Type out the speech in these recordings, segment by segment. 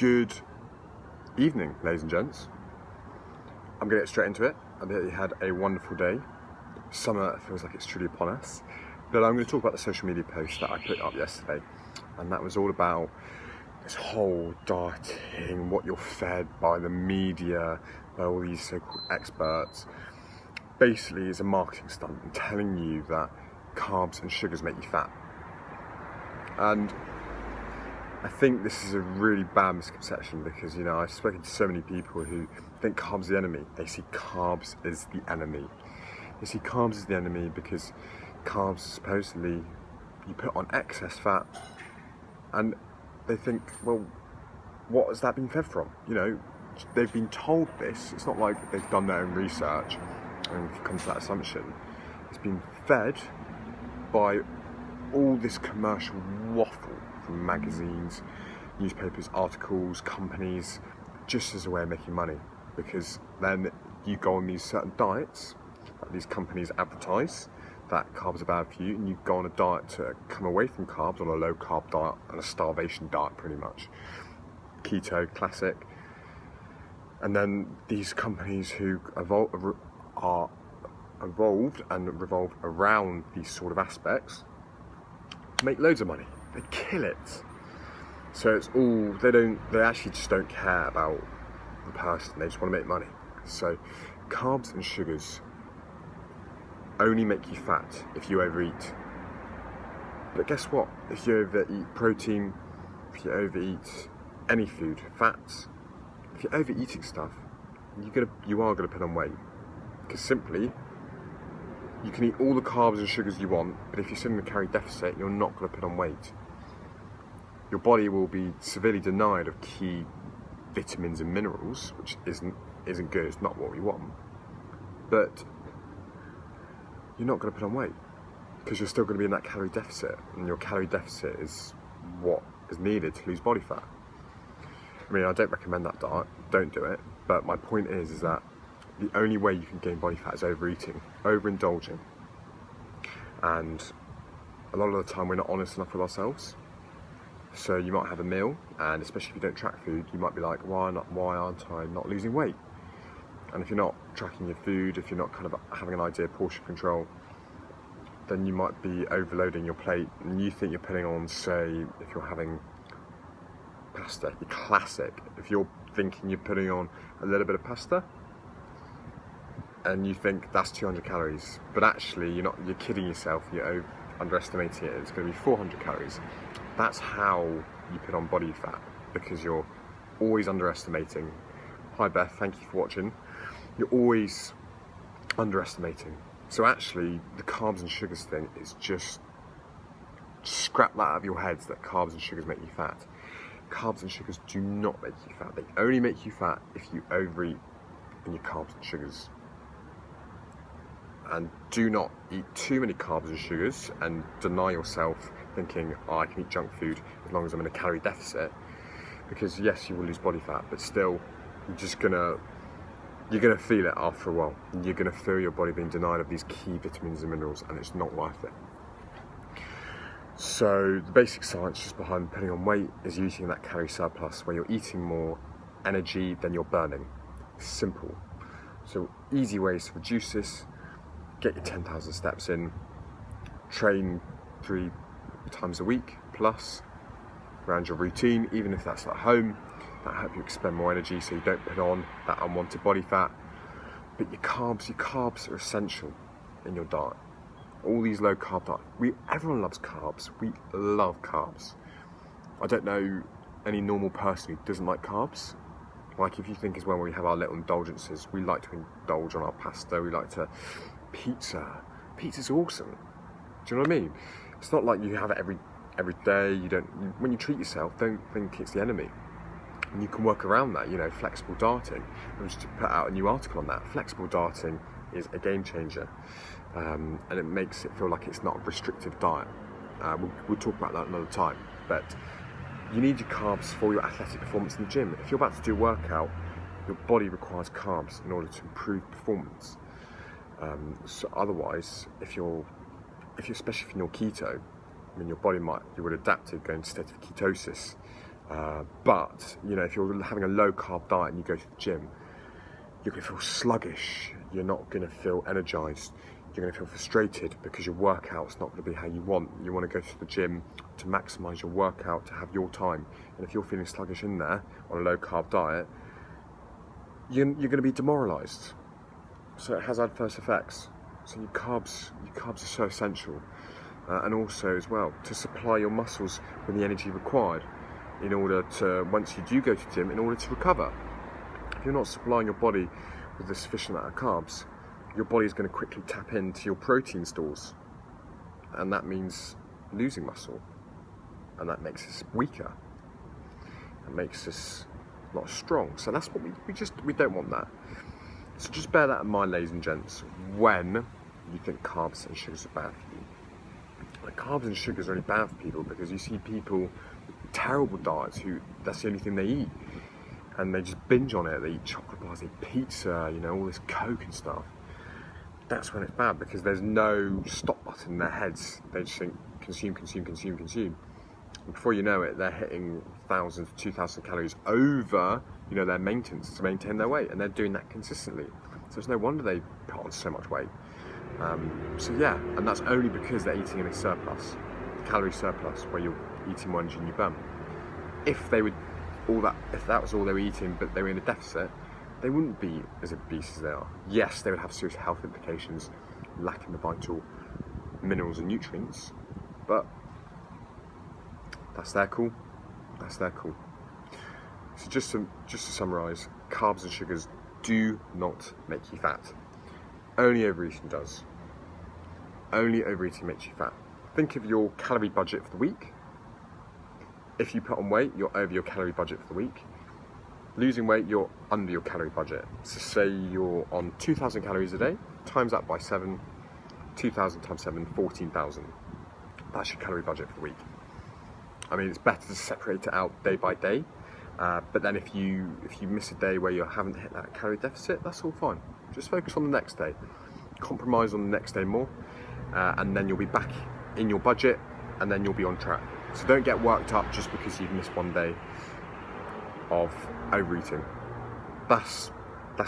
Good evening, ladies and gents. I'm going to get straight into it. I bet you had a wonderful day. Summer feels like it's truly upon us. But I'm going to talk about the social media post that I put up yesterday. And that was all about this whole dieting, what you're fed by the media, by all these so-called experts. Basically, it's a marketing stunt and telling you that carbs and sugars make you fat. And I think this is a really bad misconception because, you know, I've spoken to so many people who think carbs are the enemy. They see carbs as the enemy. They see carbs as the enemy because carbs supposedly you put on excess fat, and they think, well, what has that been fed from? You know, they've been told this. It's not like they've done their own research and come to that assumption. It's been fed by all this commercial waffle from magazines, newspapers, articles, companies, just as a way of making money. Because then you go on these certain diets that these companies advertise that carbs are bad for you, and you go on a diet to come away from carbs, on a low carb diet and a starvation diet pretty much. Keto, classic. And then these companies who are evolved and revolve around these sort of aspects make loads of money. They kill it. So it's all, they actually just don't care about the person, they just want to make money. So carbs and sugars only make you fat if you overeat. But guess what? If you overeat protein, if you overeat any food, fats, if you're overeating stuff, you are gonna put on weight. Because simply, you can eat all the carbs and sugars you want, but if you're sitting in a calorie deficit, you're not going to put on weight. Your body will be severely denied of key vitamins and minerals, which isn't good. It's not what we want. But you're not going to put on weight because you're still going to be in that calorie deficit, and your calorie deficit is what is needed to lose body fat. I mean, I don't recommend that diet. Don't do it. But my point is that the only way you can gain body fat is overeating, overindulging. And a lot of the time we're not honest enough with ourselves. So you might have a meal, and especially if you don't track food, you might be like, why aren't I not losing weight? And if you're not tracking your food, if you're not kind of having an idea of portion control, then you might be overloading your plate, and you think you're putting on, say, if you're having pasta, the classic, if you're thinking you're putting on a little bit of pasta, and you think that's 200 calories, but actually you're kidding yourself, you're underestimating it. It's going to be 400 calories. That's how you put on body fat, because you're always underestimating. Hi Beth, thank you for watching. You're always underestimating. So actually the carbs and sugars thing is just scrap that out of your heads, that carbs and sugars make you fat. Carbs and sugars do not make you fat. They only make you fat if you overeat in your carbs and sugars. And do not eat too many carbs and sugars and deny yourself thinking, oh, I can eat junk food as long as I'm in a calorie deficit. Because yes, you will lose body fat, but still, you're gonna feel it after a while. You're gonna feel your body being denied of these key vitamins and minerals, and it's not worth it. So the basic science just behind putting on weight is using that calorie surplus, where you're eating more energy than you're burning. Simple. So easy ways to reduce this: get your 10,000 steps in, train 3 times a week plus around your routine, even if that's at home. That'll help you expend more energy so you don't put on that unwanted body fat. But your carbs are essential in your diet. All these low carb diets, everyone loves carbs. We love carbs. I don't know any normal person who doesn't like carbs. Like, if you think as well, when we have our little indulgences, we like to indulge on our pasta, we like to Pizza's awesome. Do you know what I mean? It's not like you have it every day. When you treat yourself, don't think it's the enemy. And you can work around that, you know, flexible dieting. I'm just to put out a new article on that. Flexible dieting is a game changer, and it makes it feel like it's not a restrictive diet. We'll talk about that another time. But you need your carbs for your athletic performance in the gym. If you're about to do a workout, your body requires carbs in order to improve performance. So otherwise, if you're especially if you're keto, I mean, your body you would adapt to going to a state of ketosis, But you know, if you're having a low carb diet and you go to the gym, you're going to feel sluggish. You're not going to feel energized. You're going to feel frustrated because your workout's not going to be how you want. You want to go to the gym to maximize your workout, to have your time. And if you're feeling sluggish in there on a low carb diet, you're going to be demoralized. So it has adverse effects. So your carbs are so essential. And also as well, to supply your muscles with the energy required in order to, once you do go to the gym, in order to recover. If you're not supplying your body with a sufficient amount of carbs, your body is going to quickly tap into your protein stores, and that means losing muscle, and that makes us weaker. It makes us not strong. So that's what we don't want that. So just bear that in mind, ladies and gents, when you think carbs and sugars are bad for you. Like, carbs and sugars are only bad for people because you see people with terrible diets who that's the only thing they eat, and they just binge on it. They eat chocolate bars, they eat pizza, you know, all this Coke and stuff. That's when it's bad, because there's no stop button in their heads. They just think consume, consume, consume, consume. And before you know it, they're hitting 1,000 to 2,000 calories over, you know, their maintenance to maintain their weight, and they're doing that consistently. So it's no wonder they put on so much weight. So yeah, and that's only because they're eating in a surplus, calorie surplus, where you're eating more energy than you burn. If that was all they were eating, but they were in a deficit, they wouldn't be as obese as they are. Yes, they would have serious health implications, lacking the vital minerals and nutrients, but that's their call. That's their call. So just to summarise, carbs and sugars do not make you fat. Only overeating does. Only overeating makes you fat. Think of your calorie budget for the week. If you put on weight, you're over your calorie budget for the week. Losing weight, you're under your calorie budget. So say you're on 2,000 calories a day, times that by 7, 2,000 times 7, 14,000. That's your calorie budget for the week. I mean, it's better to separate it out day by day, but then if you miss a day where you haven't hit that calorie deficit, that's all fine. Just focus on the next day. Compromise on the next day more, and then you'll be back in your budget, and then you'll be on track. So don't get worked up just because you've missed one day of overeating. That's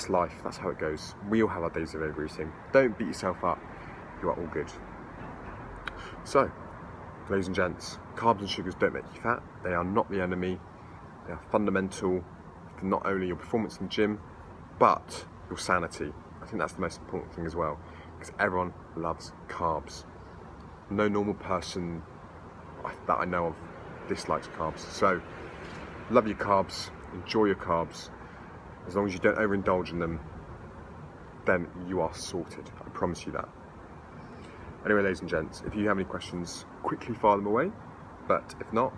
life. That's how it goes. We all have our days of overeating. Don't beat yourself up. You are all good. So, ladies and gents, carbs and sugars don't make you fat. They are not the enemy. They are fundamental for not only your performance in the gym, but your sanity. I think that's the most important thing as well, because everyone loves carbs. No normal person that I know of dislikes carbs. So, love your carbs, enjoy your carbs. As long as you don't overindulge in them, then you are sorted. I promise you that. Anyway, ladies and gents, if you have any questions, quickly fire them away. But if not,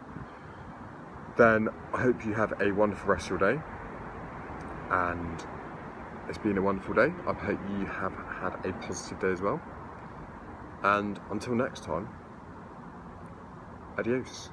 then I hope you have a wonderful rest of your day. And it's been a wonderful day. I hope you have had a positive day as well. And until next time, adios.